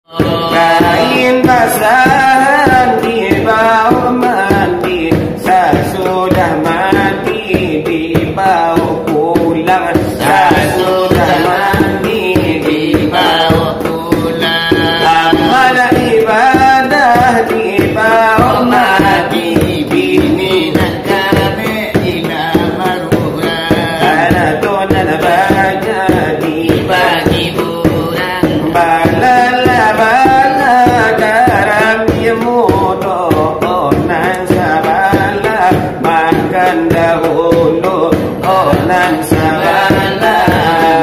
Kain basah di bawah mandi, sesudah mandi dibawa pulang, sesudah mandi dibawa pulang. Amal ibadah dibawa mandi, bini dan kabe ila marulah. Anak tunan baca dibagi kurang, balala bala garam yemudo onan sabala, makan dahulu onan sabala,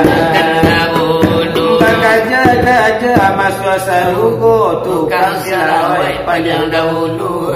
makan dahulu. Gajah-gajah masuk sarugo tukang silawai panjang dahulu.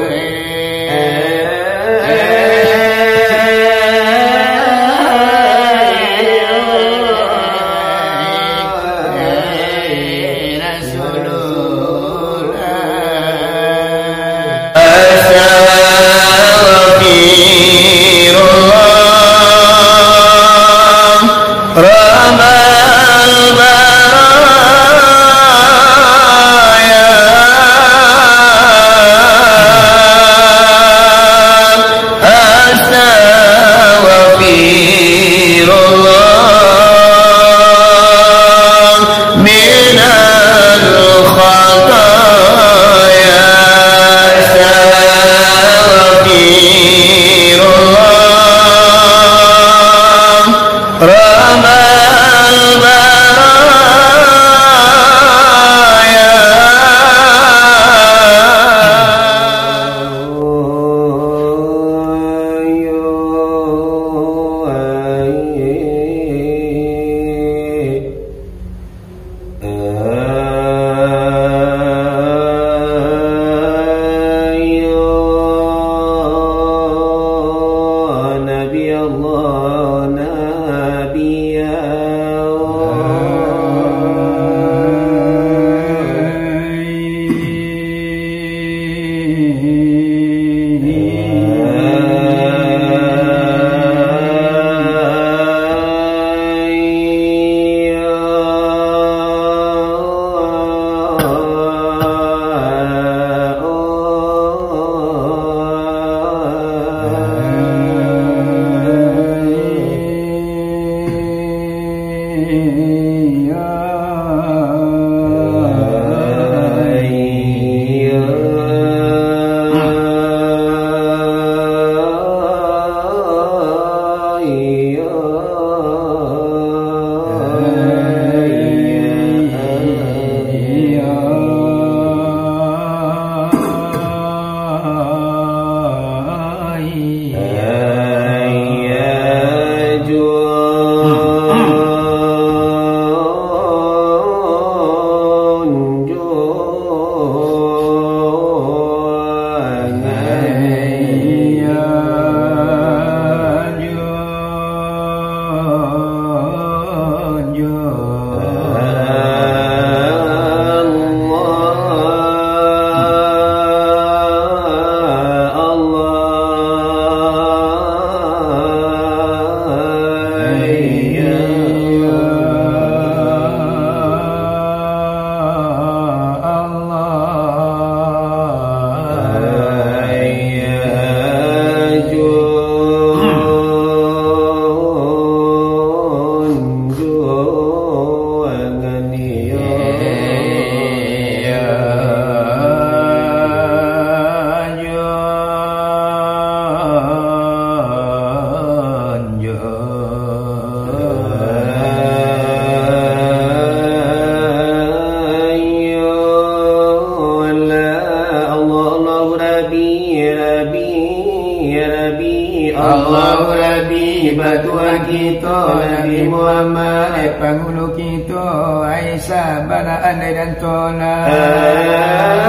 Allahu Nabi batua kita Nabi Muhammad penghulu kita Aisyah bana andai dan tolak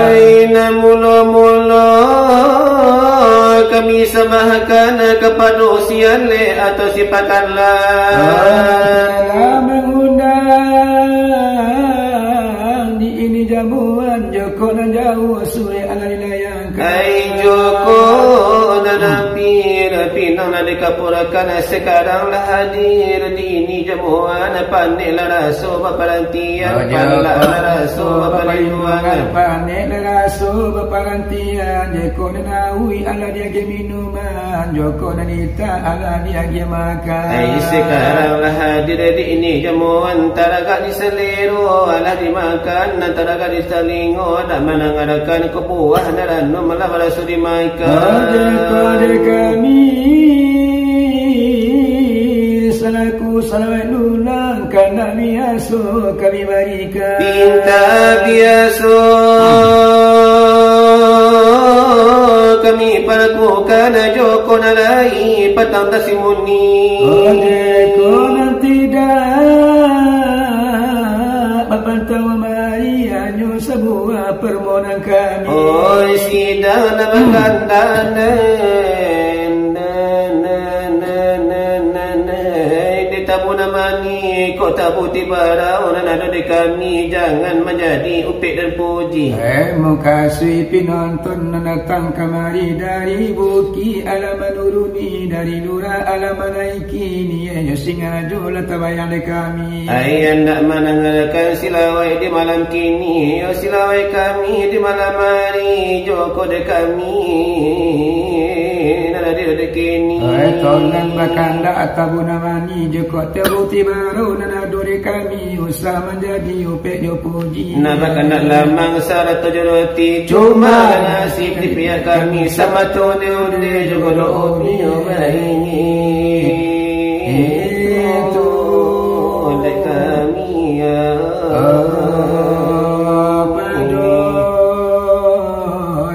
aina mula-mula kami sembahkan kepada usiale atau sipakanlah mengundang di ini jamuan Joko dan jauh suri ala yang kai Joko dan Nabi hadir, pinang dikapurakan sekaranglah hadir di ini jamuan, pandailah rasul berperantian, pandailah rasul berperjuangan, pandailah rasul berperantian, joko nawi ala dia ke minuman, joko nanita ala dia ke makan. Sekaranglah hadir di ini jamuan, taraga di selero, ala dimakan, taraga di salingo, dan menangadakan kepuah dan malah rasul dimakan. Pada kami salaku salawat nulangkan Nabi Aso kami berikan pinta biasa kami pelakukan joko nalai petang tasimuni joko nanti dah bapantau mari hanya sebuah permohonan kami. Oh sidang namakan tabu namani kok tabu tibara orang ada di kami jangan menjadi upik dan puji. Mengkasih penonton datang kemari dari buki alam menuruni dari lura alam menaiki ni singaju latabayang di kami. Ayah nak menanggalkan silawai di malam kini, silawai kami di malam hari joko de kami. Tolong bakanda atabu namani joko teruti baru nanadori kami usah menjadi upek jo puji. Nak bakanda lamang syarat terjoroti cuma nasib di pihak kami sama tu diundi joko doa bio baingi itu oleh kami ya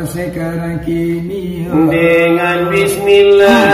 sekarang kini dengan bismillah.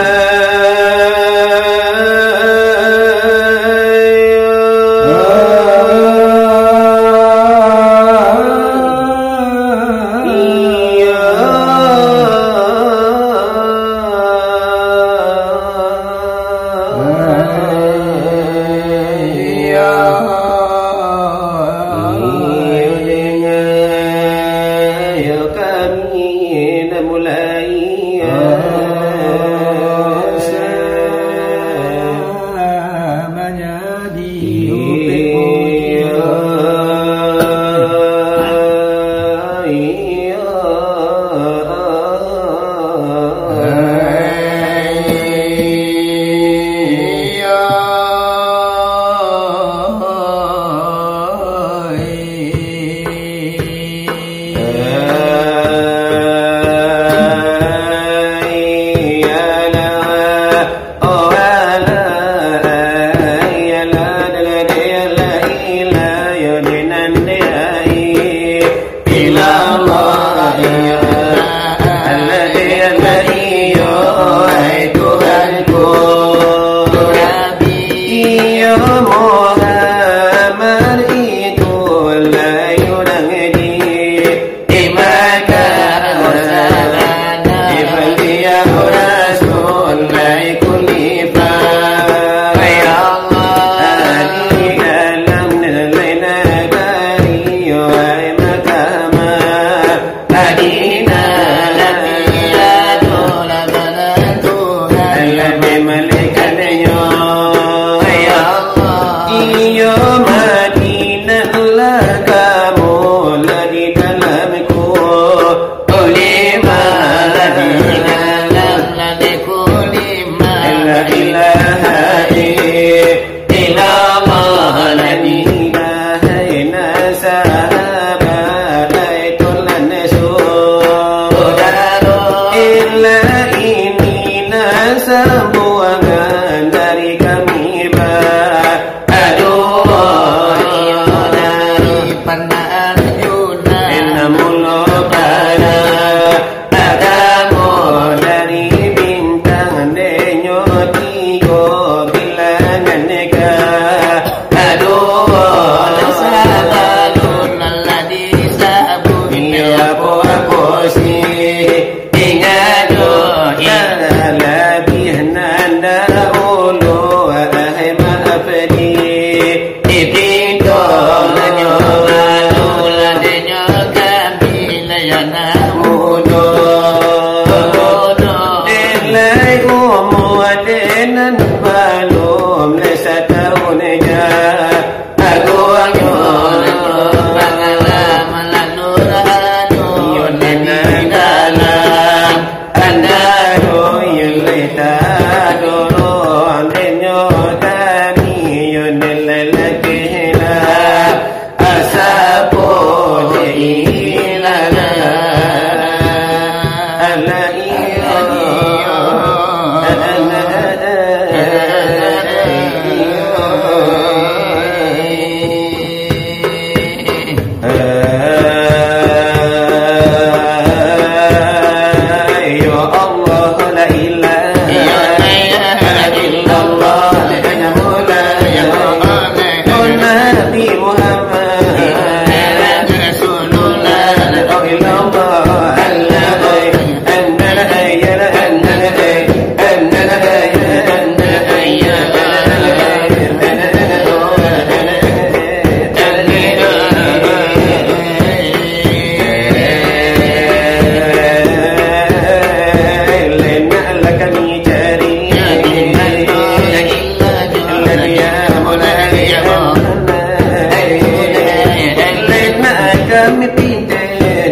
kami pinte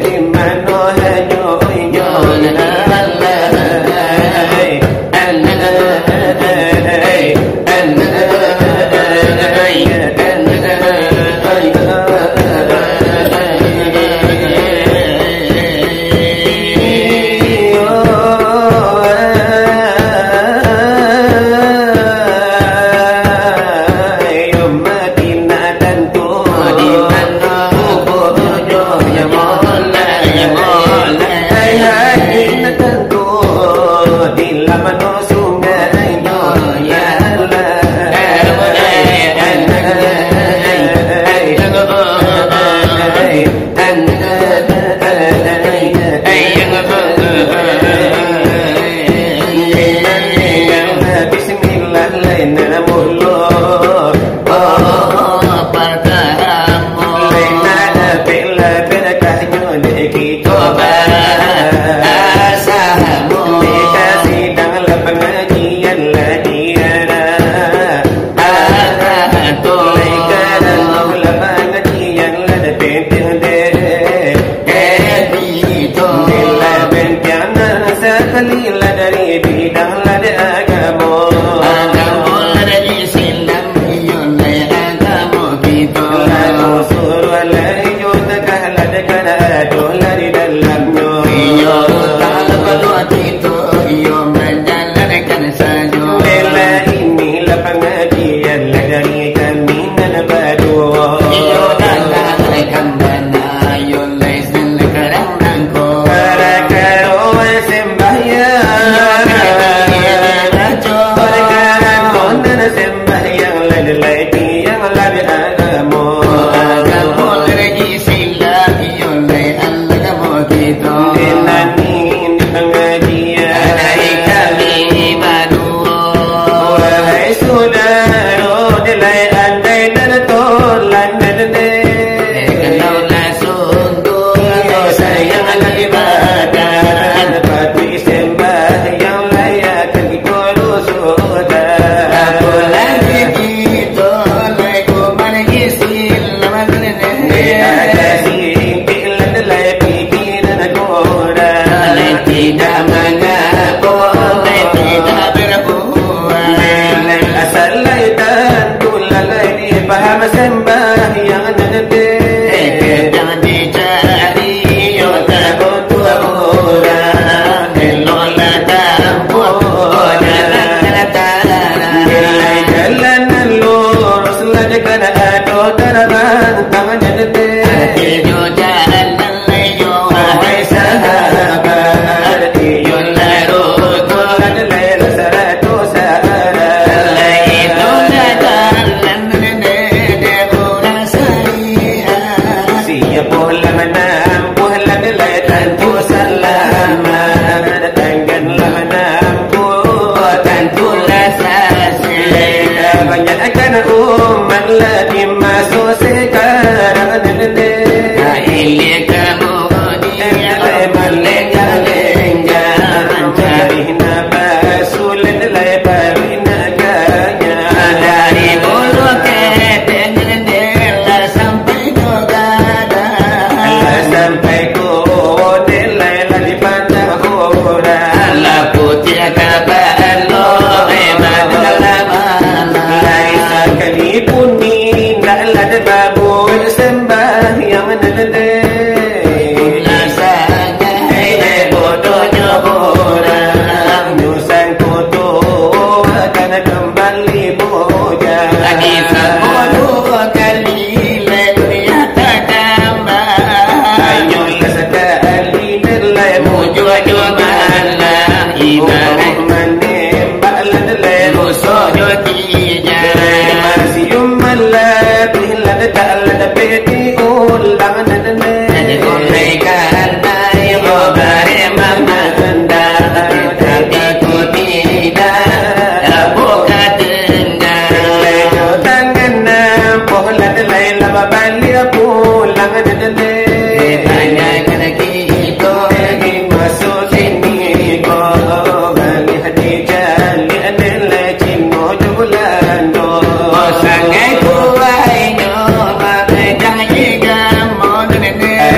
di mana hanyo inyo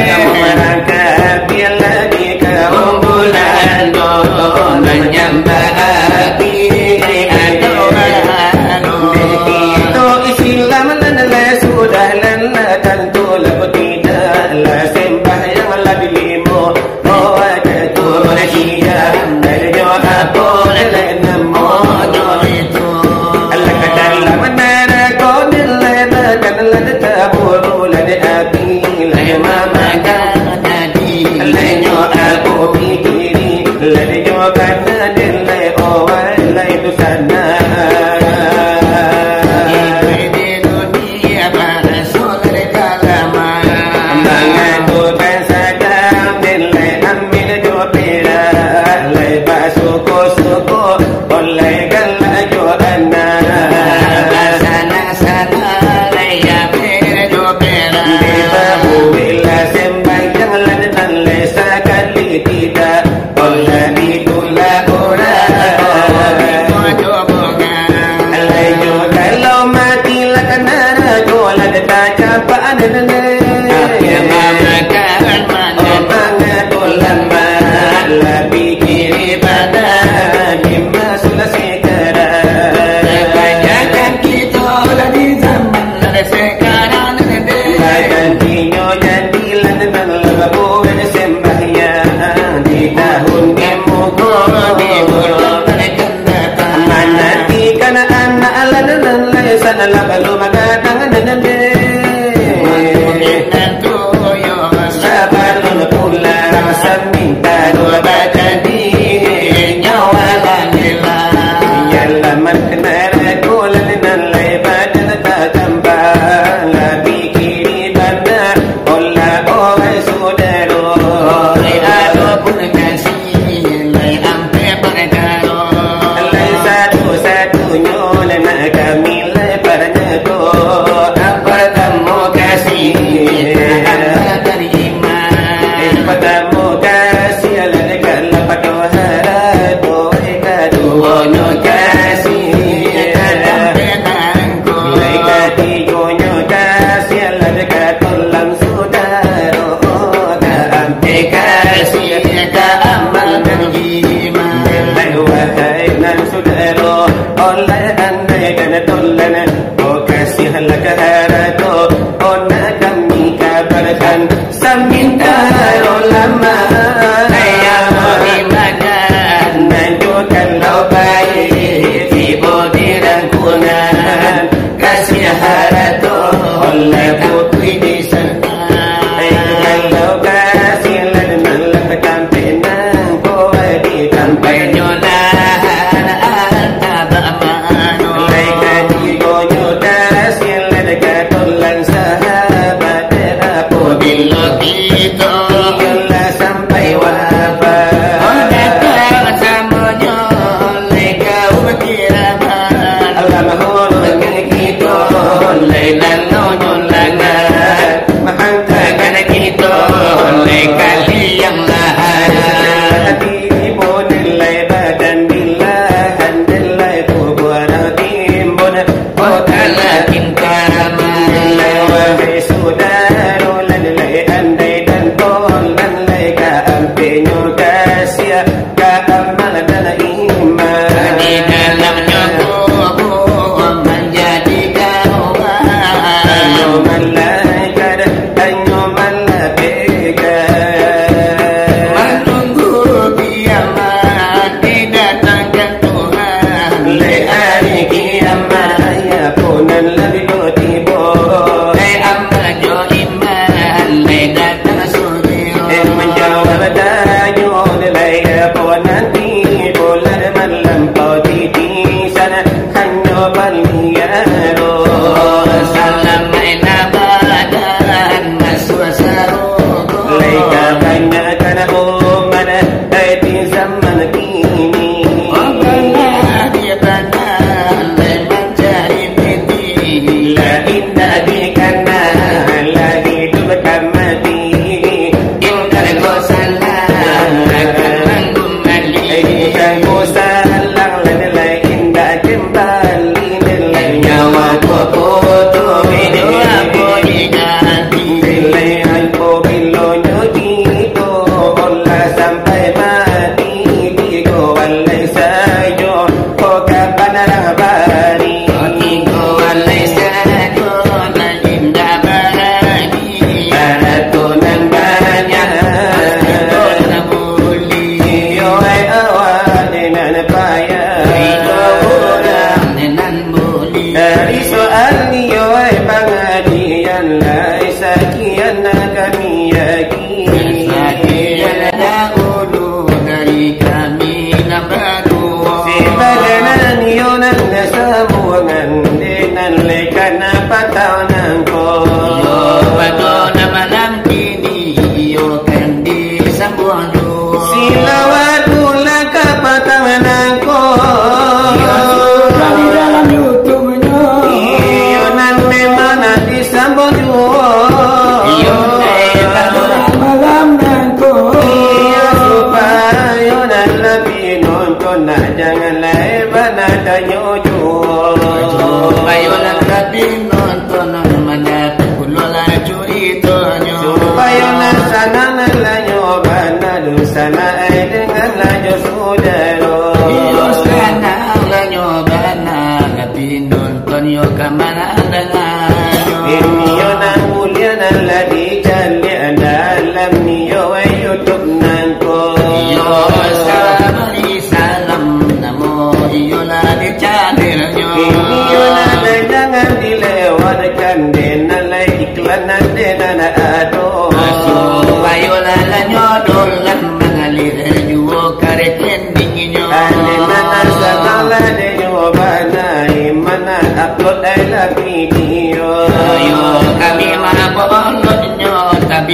merangkap bila di keumbulan menyembah api itu Islam lana sudah lana tentu laku tidaklah sembah yang lebih limo wajatu rasyidam dari doa pun namo itu Allah katalah menara kodil lana kan lana tabur lana api lana maka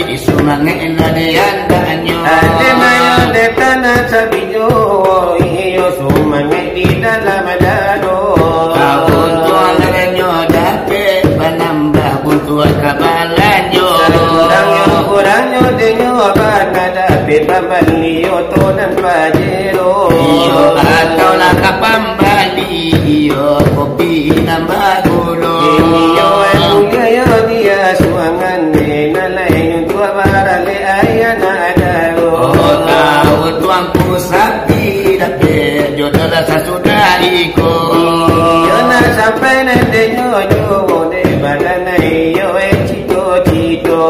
di sumange na diandanyo ate mayo de kana sabiyo iyo sumange di dalam dado kauntuan nyo dapet panambah buntuan kabalanyo kurangnya denyo bana dapet pambaliyo tonan pajero iyo atau laka pambali iyo kopi nambah gulo iyo yo dia suangan nalay tua barale ayana adaro kau tuangku sapi dapet jodoh sasudariku iyo na sampai nandenyo yo de badana iyo cito cito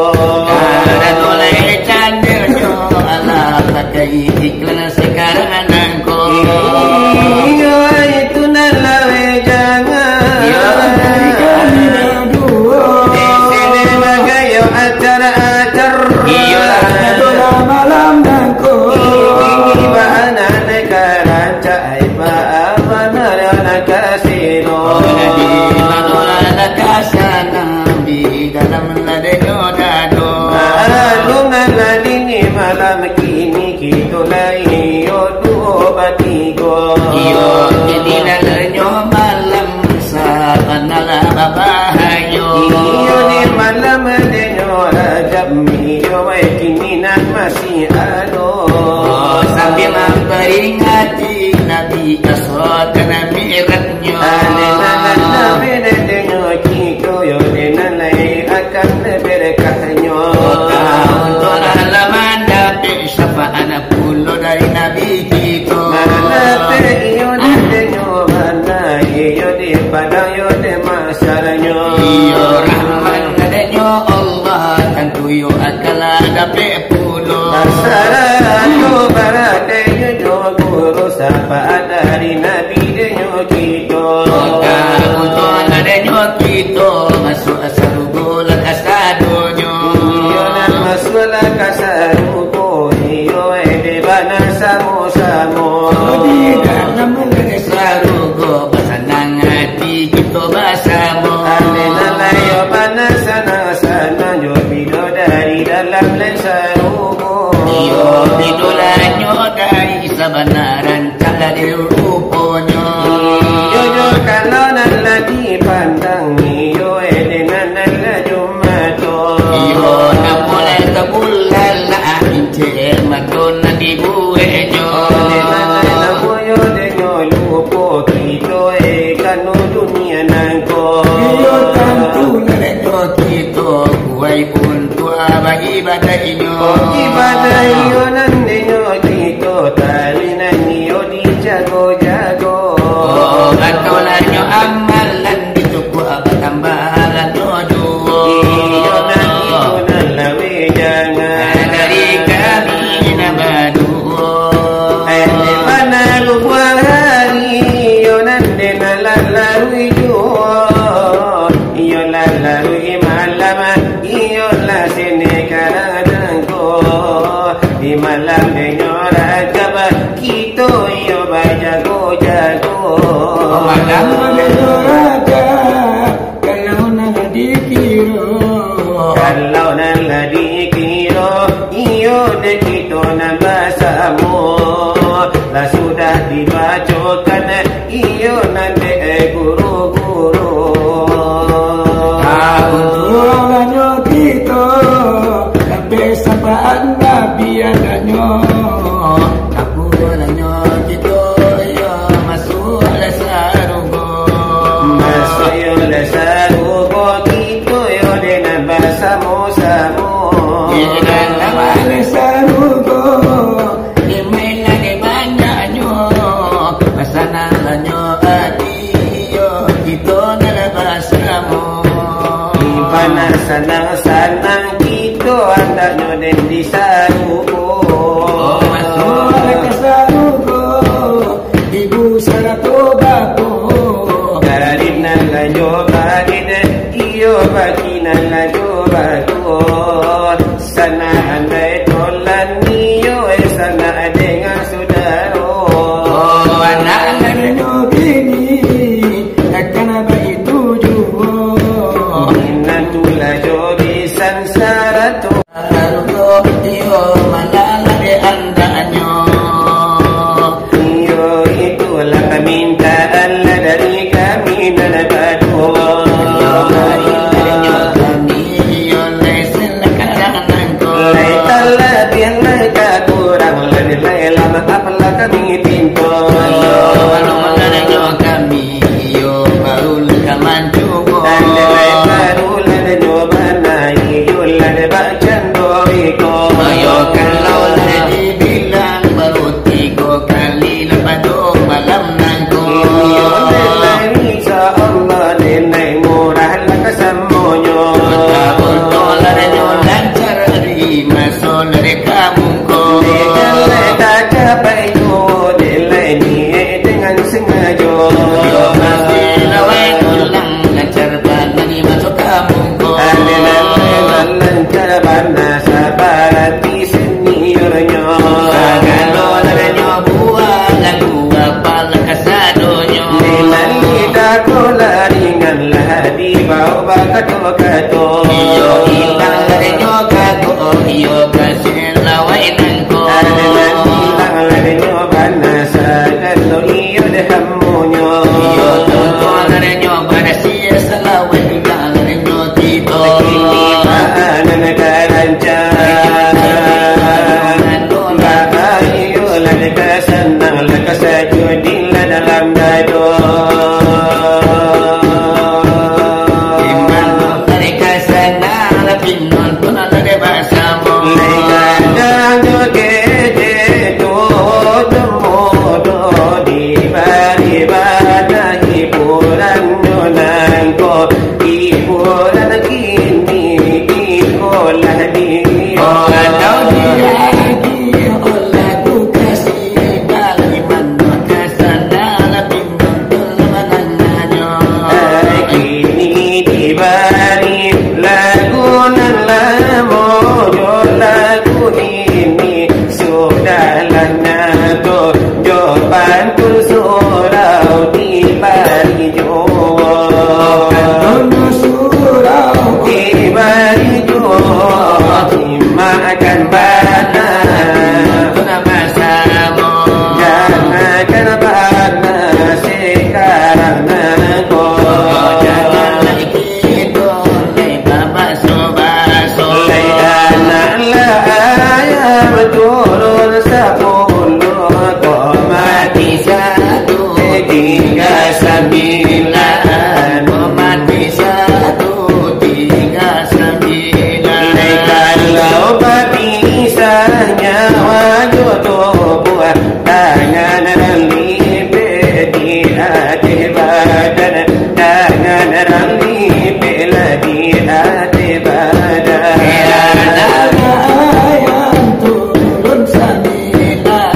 karena oleh candelnya ala pakai iklan sekarang anangku iyo itu nalawe jangan iyo dari kami berdua sini magayo acar-acar iyo adalah malam nangku iba anak nekaranca iba abana kasino di mana kasana di dalam ladeno dado alungan ladini malam kini kita layo duo batigo iyo jadi ladeno malam sabanala babahayo iyo ni malam denyo rajab miyo kini nak masih ado sambil memperingati Nabi Asrad dan Mi'rajnya alenan nabi denyo kita yo denalai akan berkahnya untuk halaman dapat syafaat puluh dari Nabi kita mana iyo denyo mana iyo di padang yo de masalahnya iyo rahman adanya Allah tentu yo akala dapat puluh Assalamu barakatuh yo guru sapa dari Nabi denyo kita untuk adanya kita masuk asarugo lakasadonyo iyo nan maswala kasarugo iyo de bana samo-samo sarugo pasanang hati kita bersama Alena sana yo bido dari dalam lesarugo iyo bidolanyo dari sabanaran calari ruponyo yo kalau nan lagi pandang iyo edenan la jumato iyo namulai kebulan lah ince matona di buenyo Alena yo denyo lupo kito kanu dunia nangko iyo tantu nalenyo kito kuai untuk abah ibadahnya ibadah yo nan denyo kito talinan yo di jago-jago Batolanyo amalan dituku apa tambahan dodo iyo nan ito nan lawe jangan dari kami nabadu Ate mana lupa hari yo nan de nalalarui juo iyo lalarui malam iyo la sene karadangko di malam denyo rajab kito iyo bajago-jago malam begitu raja kalau nak dikiro kalau nan dikiro iyo de kito nambah samo lah sudah dibacakan iyo nan de guru-guru Tulanyo kita sampai sapaan Nabi adanya aku lanyo kita ya masuk lesarugo masuk yo lesarugo kito yo de nambah samo-samo Ilan nama lesarugo dimana di banyaknya pasangan lanyo adiyo kita nalabasamu Ipana sanang-sanang kito andaknya den di sarugo masuk ke sarugo ibu sarato bako Garib nan lajo bagid iyo baginan lajo bago sana andai tolan niyo sana dengan saudaro anak anaknya bini akan apa itu juga Inna tu lajo bisan saratu malala de andanya. Iyo itulah permintaan dari kami dan kedua. Apalah kami pintu walau mengenanya kami yo baru lekaman cubo andai baru lada jobana yo lada bacan doiko yo kalau lada dibilang baru 3 kali lepas tu malam nangko yo lelai insyaallah nenai murah laka semuanya untuk lada lancar di masuk dari kamu ko capai yo delai ni dengan sengaja yo masih lawai ulang lancar bani masuk kamu ko lancar bana sabarati seniornya kalau ladanya buah lagu apa kasadonyo nelan kita kolaringan lah di bawah bakato yo hilang ladanya kato yo kasih lawai nangko yo tonto ladanya pada sia selawai hilang ladanya tito ini makanan karancan ayo lada senang lada sajudin dalam dado iman mereka senang lebih nonton ada bahasa mo lekan joge do modo di bari bana hiburan nonangko hiburan kini ikolah dia kalau dia lagu kasih kali mana kesana lebih nonton mananya kini di bari lagu nan lamojo lagu ini sudahlah nato jawaban tu surau di bari jowo surau di bari jowo makan bana bersama jangan bana sekarang nangko jangan lagi boleh baso Lekanlah ayam turun 10 mati 1 3 9 mati 1 3 9 kalau babisanya wajodoh buah tangan ralipe di hati badan tangan ralipe di hati badan ayam turun 9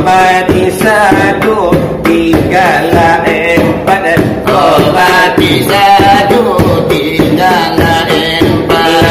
mati satu tinggallah empat. Kau mati satu tinggallah empat.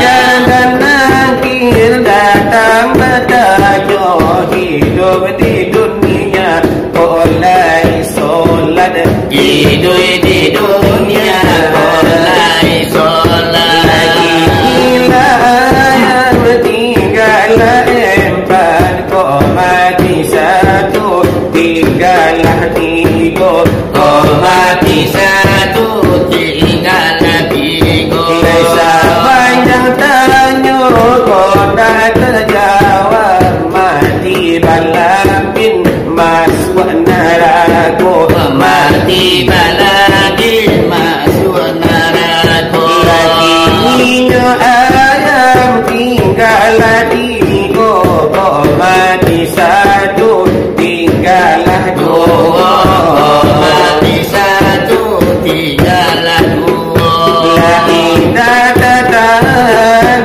Jangan akhir datang bertajo hidup di dunia oleh solat. Hidup di dunia oleh solat. Lagi yang tinggallah empat. Kau mati satu tinggallah tiga. Kau mati satu tinggallah tiga. Laisa banyak tanya kau dah terjawab. Mati balapin masuk neraka. Mati balapin masuk neraka. Lagi ayam tinggallah tiga. Kau mati satu tinggallah dua. Mati satu tinggallah dua. Lagi datang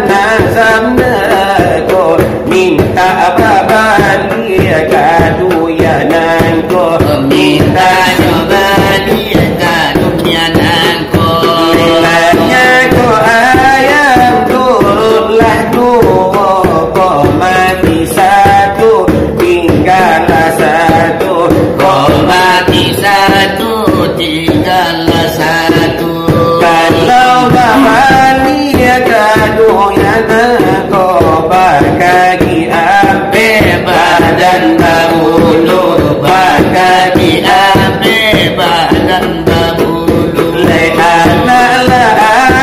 nazam neraka. Minta apa-apa kadu ya nangko. Minta coba dia dunia nangko. Lelahnya ko ayam turunlah dua. Kau mati satu tinggallah satu. Kau mati satu tinggallah satu. Kalau bawali kadu ya nangko. Berkaki ape badan berbulu. Berkaki ape badan berbulu. Lehanlah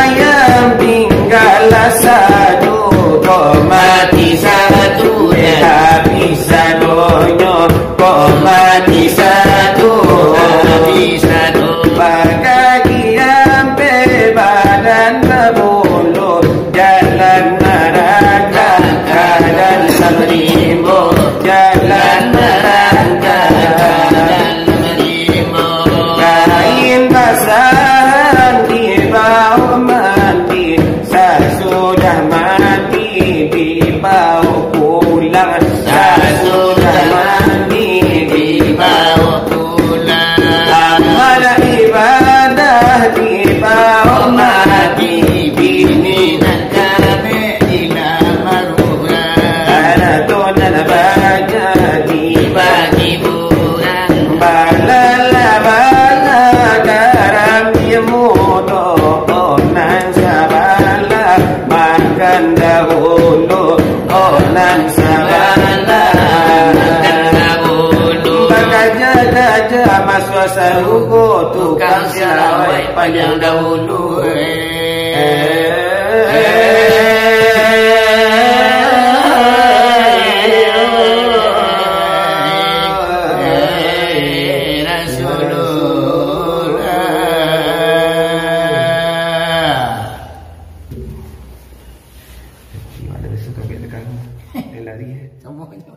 ayam tinggallah satu. Kau Mati satu habis sadonya. Kau mati satu habis satu. berkaki ampe badan berbulu. Jalan neraka dan limbo. Jalan neraka Dan menerima kain basah di bawah mati. Sesudah mati di bawah pulang. Sesudah mati di bawa pulang. amal ibadah di bawah mati. Bini dan kami ila maruran. Anak tuan baca di Bagi bulan balala bala garam yemudo. Onan sabala makan dahulu. Onan sabala Bakaja masuk sarugo tukang sirawai panjang dahulu. Ada besok kami tekan lari. Semuanya